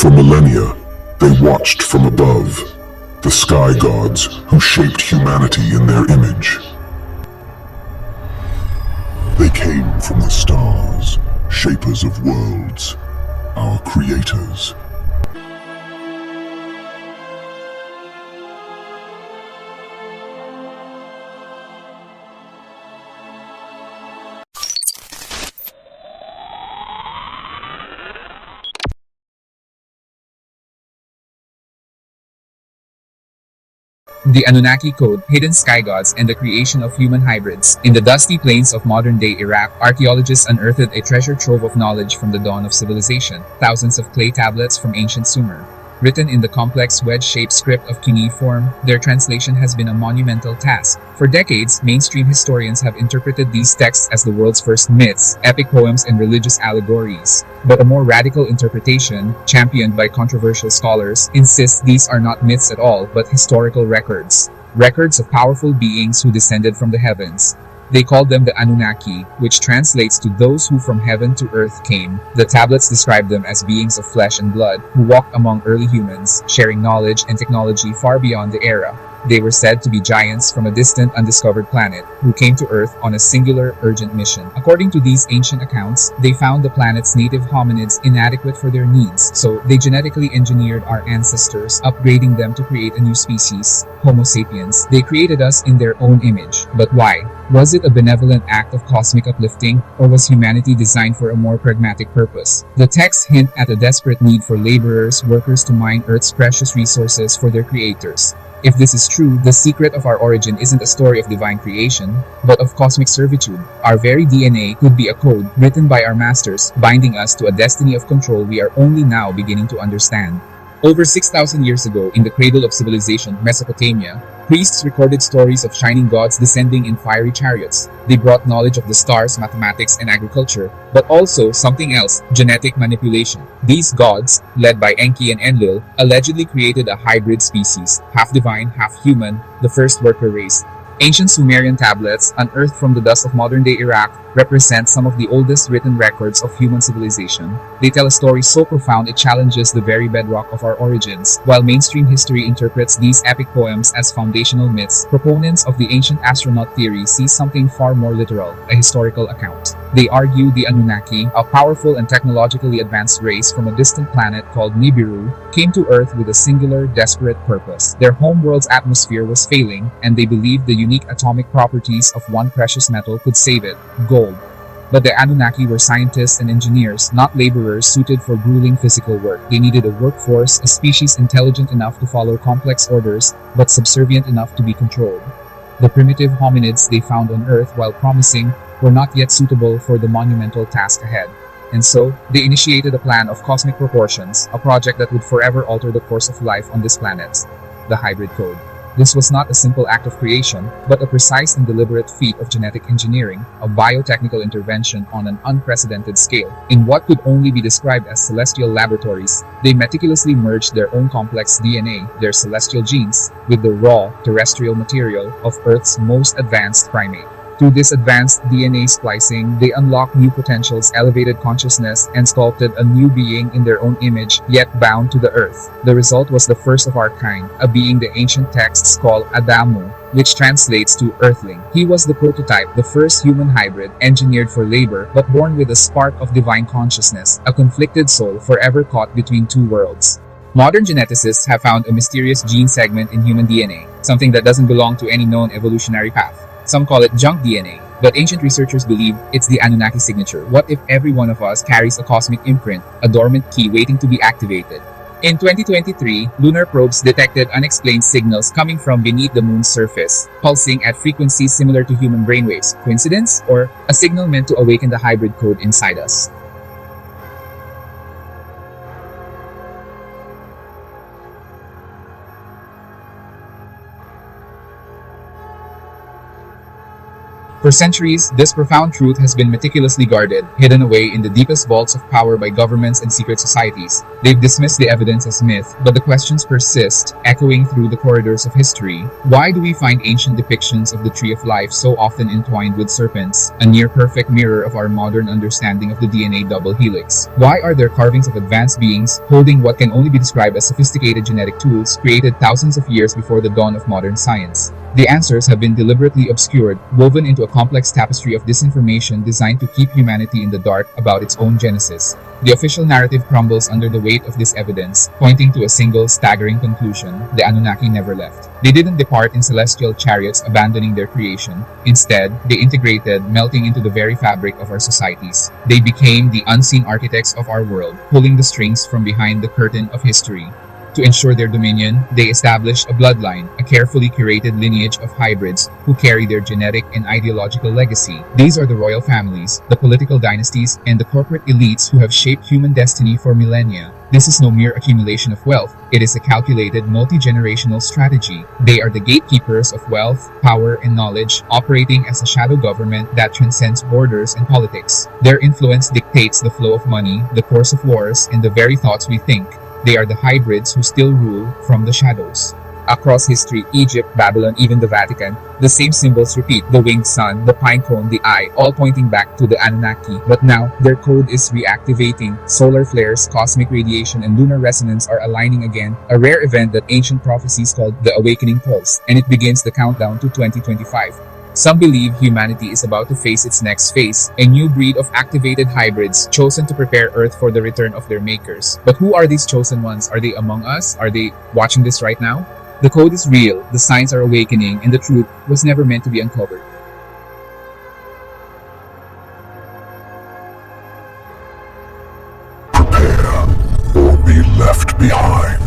For millennia, they watched from above, the sky gods who shaped humanity in their image. They came from the stars, shapers of worlds, our creators. The Anunnaki Code, hidden sky gods, and the creation of human hybrids. In the dusty plains of modern-day Iraq, archaeologists unearthed a treasure trove of knowledge from the dawn of civilization. Thousands of clay tablets from ancient Sumer. Written in the complex wedge-shaped script of cuneiform, their translation has been a monumental task. For decades, mainstream historians have interpreted these texts as the world's first myths, epic poems, and religious allegories. But a more radical interpretation, championed by controversial scholars, insists these are not myths at all, but historical records. Records of powerful beings who descended from the heavens. They called them the Anunnaki, which translates to those who from heaven to earth came. The tablets describe them as beings of flesh and blood, who walked among early humans, sharing knowledge and technology far beyond the era. They were said to be giants from a distant, undiscovered planet, who came to Earth on a singular, urgent mission. According to these ancient accounts, they found the planet's native hominids inadequate for their needs, so they genetically engineered our ancestors, upgrading them to create a new species, Homo sapiens. They created us in their own image. But why? Was it a benevolent act of cosmic uplifting, or was humanity designed for a more pragmatic purpose? The texts hint at a desperate need for laborers, workers to mine Earth's precious resources for their creators. If this is true, the secret of our origin isn't a story of divine creation, but of cosmic servitude. Our very DNA could be a code written by our masters, binding us to a destiny of control we are only now beginning to understand. Over 6,000 years ago, in the cradle of civilization, Mesopotamia, priests recorded stories of shining gods descending in fiery chariots. They brought knowledge of the stars, mathematics, and agriculture, but also something else, genetic manipulation. These gods, led by Enki and Enlil, allegedly created a hybrid species, half divine, half human, the first worker race. Ancient Sumerian tablets, unearthed from the dust of modern-day Iraq, represent some of the oldest written records of human civilization. They tell a story so profound it challenges the very bedrock of our origins. While mainstream history interprets these epic poems as foundational myths, proponents of the ancient astronaut theory see something far more literal, a historical account. They argue the Anunnaki, a powerful and technologically advanced race from a distant planet called Nibiru, came to Earth with a singular, desperate purpose. Their homeworld's atmosphere was failing, and they believed the unique atomic properties of one precious metal could save it, gold. But the Anunnaki were scientists and engineers, not laborers suited for grueling physical work. They needed a workforce, a species intelligent enough to follow complex orders, but subservient enough to be controlled. The primitive hominids they found on Earth, while promising, were not yet suitable for the monumental task ahead. And so, they initiated a plan of cosmic proportions, a project that would forever alter the course of life on this planet. The Hybrid Code. This was not a simple act of creation, but a precise and deliberate feat of genetic engineering, a biotechnical intervention on an unprecedented scale. In what could only be described as celestial laboratories, they meticulously merged their own complex DNA, their celestial genes, with the raw, terrestrial material of Earth's most advanced primate. Through this advanced DNA splicing, they unlocked new potentials, elevated consciousness, and sculpted a new being in their own image, yet bound to the earth. The result was the first of our kind, a being the ancient texts call Adamu, which translates to earthling. He was the prototype, the first human hybrid, engineered for labor, but born with a spark of divine consciousness, a conflicted soul forever caught between two worlds. Modern geneticists have found a mysterious gene segment in human DNA, something that doesn't belong to any known evolutionary path. Some call it junk DNA, but ancient researchers believe it's the Anunnaki signature. What if every one of us carries a cosmic imprint, a dormant key waiting to be activated? In 2023, lunar probes detected unexplained signals coming from beneath the moon's surface, pulsing at frequencies similar to human brainwaves. Coincidence? Or a signal meant to awaken the hybrid code inside us? For centuries, this profound truth has been meticulously guarded, hidden away in the deepest vaults of power by governments and secret societies. They've dismissed the evidence as myth, but the questions persist, echoing through the corridors of history. Why do we find ancient depictions of the Tree of Life so often entwined with serpents, a near-perfect mirror of our modern understanding of the DNA double helix? Why are there carvings of advanced beings holding what can only be described as sophisticated genetic tools created thousands of years before the dawn of modern science? The answers have been deliberately obscured, woven into a complex tapestry of disinformation designed to keep humanity in the dark about its own genesis. The official narrative crumbles under the weight of this evidence, pointing to a single staggering conclusion: the Anunnaki never left. They didn't depart in celestial chariots abandoning their creation. Instead, they integrated, melting into the very fabric of our societies. They became the unseen architects of our world, pulling the strings from behind the curtain of history. To ensure their dominion, they established a bloodline, a carefully curated lineage of hybrids who carry their genetic and ideological legacy. These are the royal families, the political dynasties, and the corporate elites who have shaped human destiny for millennia. This is no mere accumulation of wealth, it is a calculated multi-generational strategy. They are the gatekeepers of wealth, power, and knowledge, operating as a shadow government that transcends borders and politics. Their influence dictates the flow of money, the course of wars, and the very thoughts we think. They are the hybrids who still rule from the shadows. Across history, Egypt, Babylon, even the Vatican, the same symbols repeat: the winged sun, the pine cone, the eye, all pointing back to the Anunnaki. But now, their code is reactivating. Solar flares, cosmic radiation, and lunar resonance are aligning again, a rare event that ancient prophecies called the Awakening Pulse, and it begins the countdown to 2025. Some believe humanity is about to face its next phase, a new breed of activated hybrids chosen to prepare Earth for the return of their makers. But who are these chosen ones? Are they among us? Are they watching this right now? The code is real, the signs are awakening, and the truth was never meant to be uncovered. Prepare or be left behind.